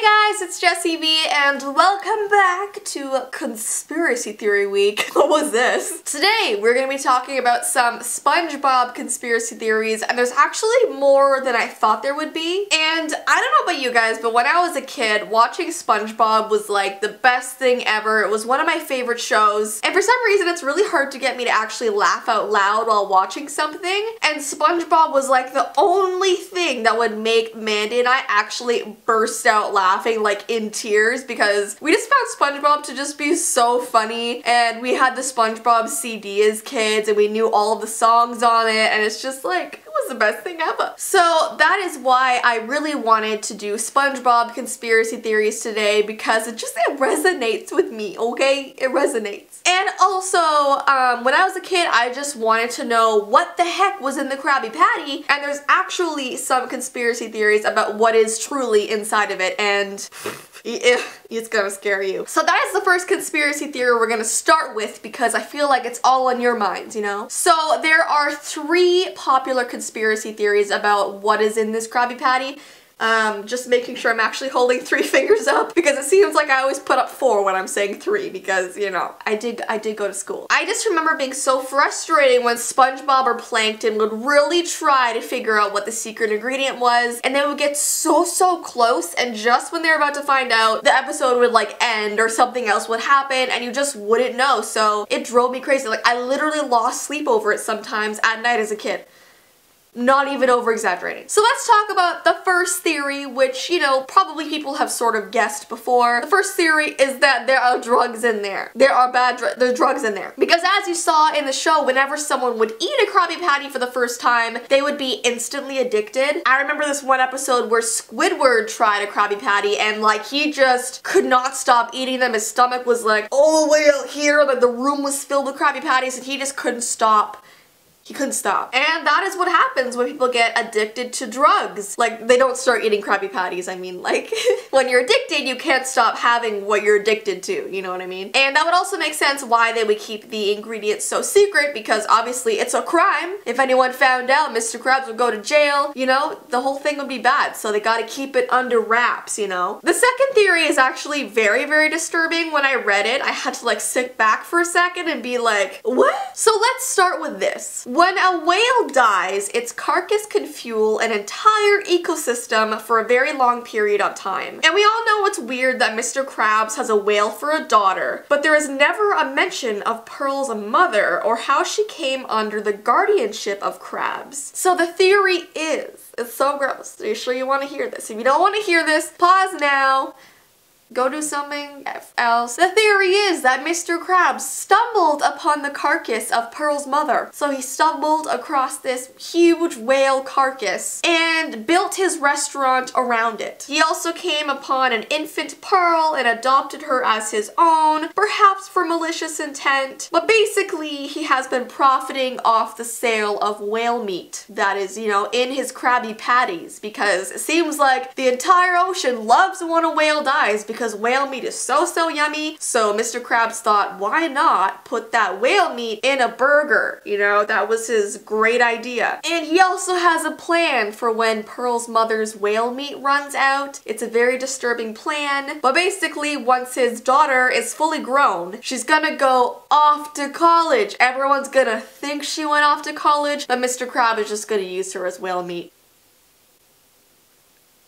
Hey guys, it's Jessie V and welcome back to Conspiracy Theory Week. What was this? Today we're going to be talking about some SpongeBob conspiracy theories, and there's actually more than I thought there would be. And I don't know about you guys, but when I was a kid, watching SpongeBob was like the best thing ever. It was one of my favorite shows, and for some reason it's really hard to get me to actually laugh out loud while watching something, and SpongeBob was like the only thing that would make Mandy and I actually burst out laughing like in tears, because we just found SpongeBob to just be so funny, and we had the SpongeBob CD as kids and we knew all of the songs on it, and it's just like, it was the best thing ever. So that is why I really wanted to do SpongeBob conspiracy theories today, because it resonates with me, okay? It resonates. And also, when I was a kid, I just wanted to know what the heck was in the Krabby Patty, and there's actually some conspiracy theories about what is truly inside of it, and it's gonna scare you. So that is the first conspiracy theory we're gonna start with, because I feel like it's all on your minds, you know? So there are 3 popular conspiracy theories about what is in this Krabby Patty. Just making sure I'm actually holding 3 fingers up, because it seems like I always put up 4 when I'm saying 3, because, you know, I did go to school. I just remember being so frustrated when SpongeBob or Plankton would really try to figure out what the secret ingredient was, and they would get so close, and just when they're about to find out, the episode would like end or something else would happen, and you just wouldn't know. So it drove me crazy. Like, I literally lost sleep over it sometimes at night as a kid. Not even over-exaggerating. So let's talk about the first theory, which, you know, probably people have sort of guessed before. The first theory is that there are drugs in there. There are there's drugs in there. Because as you saw in the show, whenever someone would eat a Krabby Patty for the first time, they would be instantly addicted. I remember this one episode where Squidward tried a Krabby Patty, and like, he just could not stop eating them. His stomach was like all the way out here, like the room was filled with Krabby Patties, and he just couldn't stop. He couldn't stop. And that is what happens when people get addicted to drugs. Like, they don't start eating Krabby Patties. I mean, like, when you're addicted, you can't stop having what you're addicted to, you know what I mean? And that would also make sense why they would keep the ingredients so secret, because obviously it's a crime. If anyone found out, Mr. Krabs would go to jail, you know, the whole thing would be bad. So they gotta keep it under wraps, you know? The second theory is actually very disturbing. When I read it, I had to like sit back for a second and be like, what? So let's start with this. When a whale dies, its carcass can fuel an entire ecosystem for a very long period of time. And we all know it's weird that Mr. Krabs has a whale for a daughter, but there is never a mention of Pearl's mother or how she came under the guardianship of Krabs. So the theory is, it's so gross. Are you sure you want to hear this? If you don't want to hear this, pause now. Go do something else. The theory is that Mr. Krabs stumbled upon the carcass of Pearl's mother. So he stumbled across this huge whale carcass and built his restaurant around it. He also came upon an infant Pearl and adopted her as his own, perhaps for malicious intent. But basically, he has been profiting off the sale of whale meat that is, you know, in his Krabby Patties, because it seems like the entire ocean loves when a whale dies, because whale meat is so yummy. So Mr. Krabs thought, why not put that whale meat in a burger? You know, that was his great idea. And he also has a plan for when Pearl's mother's whale meat runs out. It's a very disturbing plan, but basically once his daughter is fully grown, she's gonna go off to college. Everyone's gonna think she went off to college, but Mr. Krabs is just gonna use her as whale meat.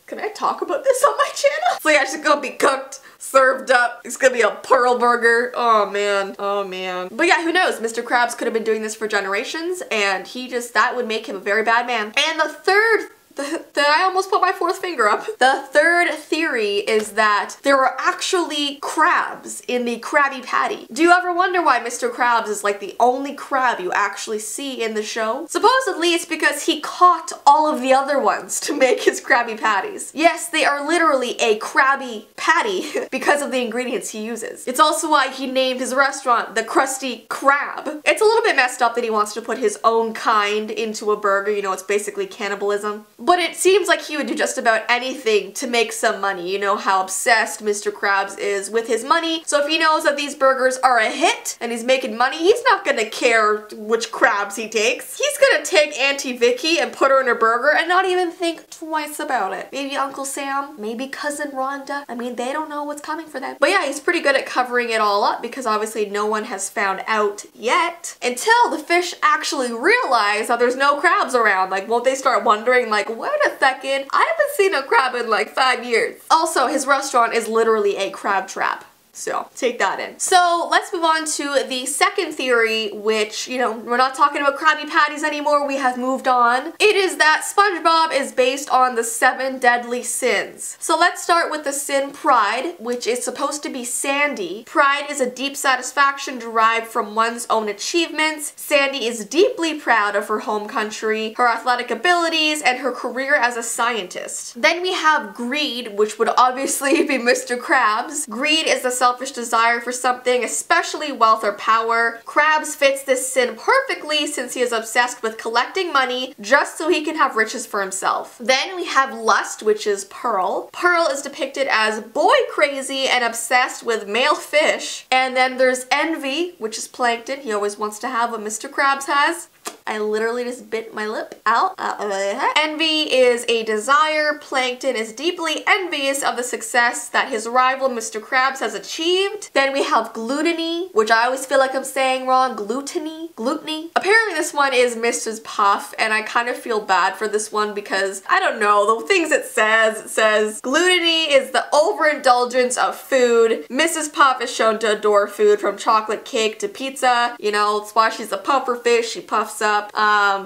Can I talk about this on my channel? So yeah, she's gonna be cooked, served up. It's gonna be a Pearl burger. Oh man. Oh man. But yeah, who knows? Mr. Krabs could have been doing this for generations, and that would make him a very bad man. And the third I almost put my 4th finger up. The third theory is that there are actually crabs in the Krabby Patty. Do you ever wonder why Mr. Krabs is like the only crab you actually see in the show? Supposedly it's because he caught all of the other ones to make his Krabby Patties. Yes, they are literally a Krabby Patty because of the ingredients he uses. It's also why he named his restaurant the Krusty Krab. It's a little bit messed up that he wants to put his own kind into a burger, you know, it's basically cannibalism. But it seems like he would do just about anything to make some money. You know how obsessed Mr. Krabs is with his money. So if he knows that these burgers are a hit and he's making money, he's not gonna care which crabs he takes. He's gonna take Auntie Vicky and put her in a burger and not even think twice about it. Maybe Uncle Sam, maybe Cousin Rhonda. I mean, they don't know what's coming for them. But yeah, he's pretty good at covering it all up because obviously no one has found out yet until the fish actually realize that there's no crabs around. Like, won't they start wondering, like, wait a second, I haven't seen a crab in like 5 years. Also, his restaurant is literally a crab trap. So, take that in. So, let's move on to the second theory, which, you know, we're not talking about Krabby Patties anymore, we have moved on. It is that SpongeBob is based on the 7 deadly sins. So, let's start with the sin pride, which is supposed to be Sandy. Pride is a deep satisfaction derived from one's own achievements. Sandy is deeply proud of her home country, her athletic abilities, and her career as a scientist. Then we have greed, which would obviously be Mr. Krabs. Greed is the selfish desire for something, especially wealth or power. Krabs fits this sin perfectly since he is obsessed with collecting money just so he can have riches for himself. Then we have lust, which is Pearl. Pearl is depicted as boy crazy and obsessed with male fish. And then there's envy, which is Plankton. He always wants to have what Mr. Krabs has. I literally just bit my lip out. Envy is a desire. Plankton is deeply envious of the success that his rival Mr. Krabs has achieved. Then we have gluttony, which I always feel like I'm saying wrong. Gluttony? Apparently this one is Mrs. Puff, and I kind of feel bad for this one because, I don't know, the things it says gluttony is the overindulgence of food. Mrs. Puff is shown to adore food from chocolate cake to pizza. You know, that's why she's a puffer fish. She puffs up.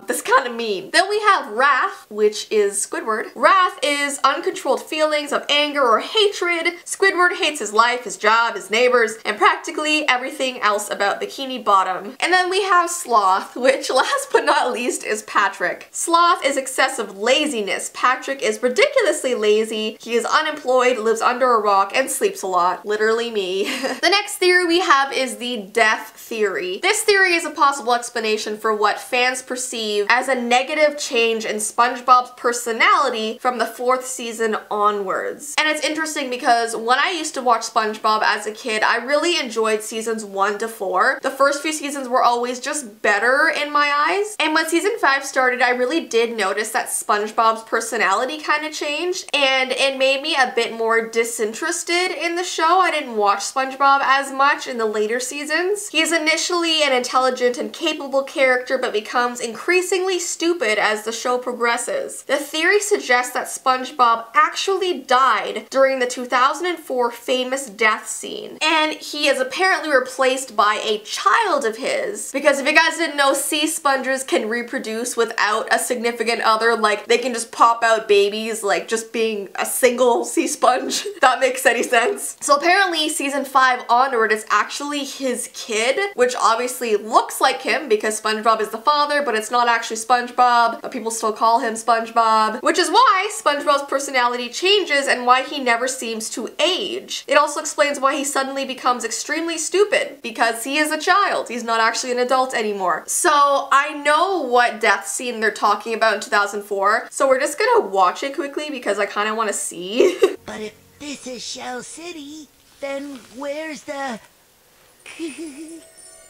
That's kind of mean. Then we have wrath, which is Squidward. Wrath is uncontrolled feelings of anger or hatred. Squidward hates his life, his job, his neighbors, and practically everything else about Bikini Bottom. And then we have sloth, which last but not least is Patrick. Sloth is excessive laziness. Patrick is ridiculously lazy. He is unemployed, lives under a rock, and sleeps a lot. Literally me. The next theory we have is the death theory. This theory is a possible explanation for what fans perceive as a negative change in SpongeBob's personality from the 4th season onwards. And it's interesting because when I used to watch SpongeBob as a kid, I really enjoyed seasons 1 to 4. The first few seasons were always just better in my eyes. And when season 5 started, I really did notice that SpongeBob's personality kind of changed, and it made me a bit more disinterested in the show. I didn't watch SpongeBob as much in the later seasons. He is initially an intelligent and capable character, but becomes increasingly stupid as the show progresses. The theory suggests that SpongeBob actually died during the 2004 famous death scene, and he is apparently replaced by a child of his, because if you guys didn't know, sea sponges can reproduce without a significant other. Like, they can just pop out babies, like just being a single sea sponge. If that makes any sense. So apparently season 5 onward is actually his kid, which obviously looks like him because SpongeBob is the father, but it's not actually SpongeBob, but people still call him SpongeBob, which is why SpongeBob's personality changes and why he never seems to age. It also explains why he suddenly becomes extremely stupid, because he is a child. He's not actually an adult anymore. So I know what death scene they're talking about in 2004, so we're just gonna watch it quickly because I kind of want to see. But if this is Shell City, then where's the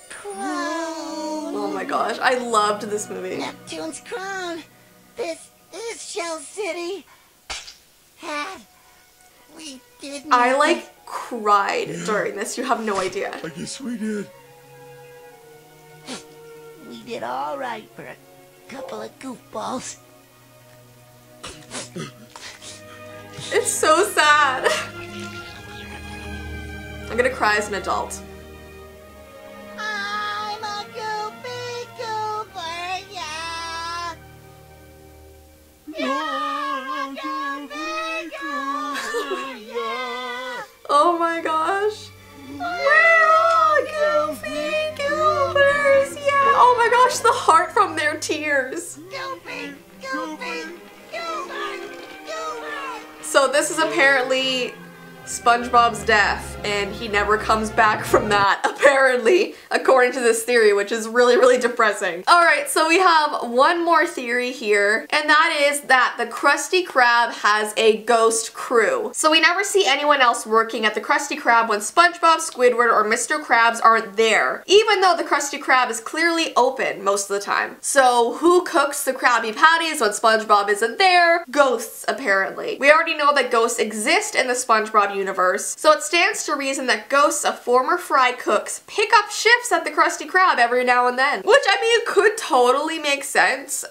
crown? Oh my gosh, I loved this movie. Neptune's crown. This is Shell City. We did nothing. I like cried during this. You have no idea. I guess we did. We did all right for a couple of goofballs. It's so sad. I'm gonna cry as an adult. I'm a goofy goober, yeah. I'm a goofy goober, yeah. Oh my gosh. We're all goofy goobers, yeah. Oh my gosh, the heart from their tears. Goofy, goofy, goober, goober. So this is apparently SpongeBob's death, and he never comes back from that, apparently, according to this theory, which is really, really depressing. Alright, so we have one more theory here, and that is that the Krusty Krab has a ghost crew. So we never see anyone else working at the Krusty Krab when SpongeBob, Squidward, or Mr. Krabs aren't there, even though the Krusty Krab is clearly open most of the time. So who cooks the Krabby Patties when SpongeBob isn't there? Ghosts, apparently. We already know that ghosts exist in the SpongeBob universe, so it stands to reason that ghosts of former fry cooks pick up shifts at the Krusty Krab every now and then. Which, I mean, could totally make sense,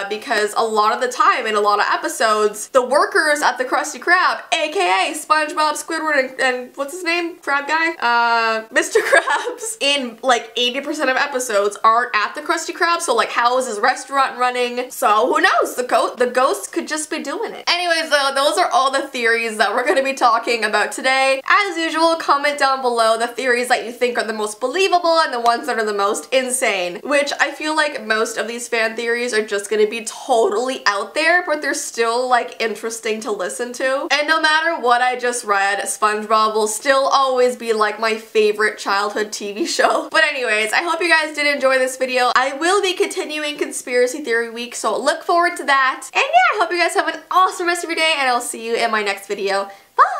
because a lot of the time in a lot of episodes, the workers at the Krusty Krab, aka SpongeBob, Squidward, and what's his name? Crab guy? Mr. Krabs, in like 80% of episodes aren't at the Krusty Krab, so like how is his restaurant running? So who knows? The ghosts could just be doing it. Anyways though, those are all the theories that we're going to be talking about today. As usual, comment down below the theories that you think are the most believable and the ones that are the most insane, which I feel like most of these fan theories are just going to be totally out there, but they're still like interesting to listen to. And no matter what I just read, SpongeBob will still always be like my favorite childhood TV show. But anyways, I hope you guys did enjoy this video. I will be continuing Conspiracy Theory Week, so look forward to that. And yeah, I hope you guys have an awesome rest of your day, and I'll see you in my next video. Bye!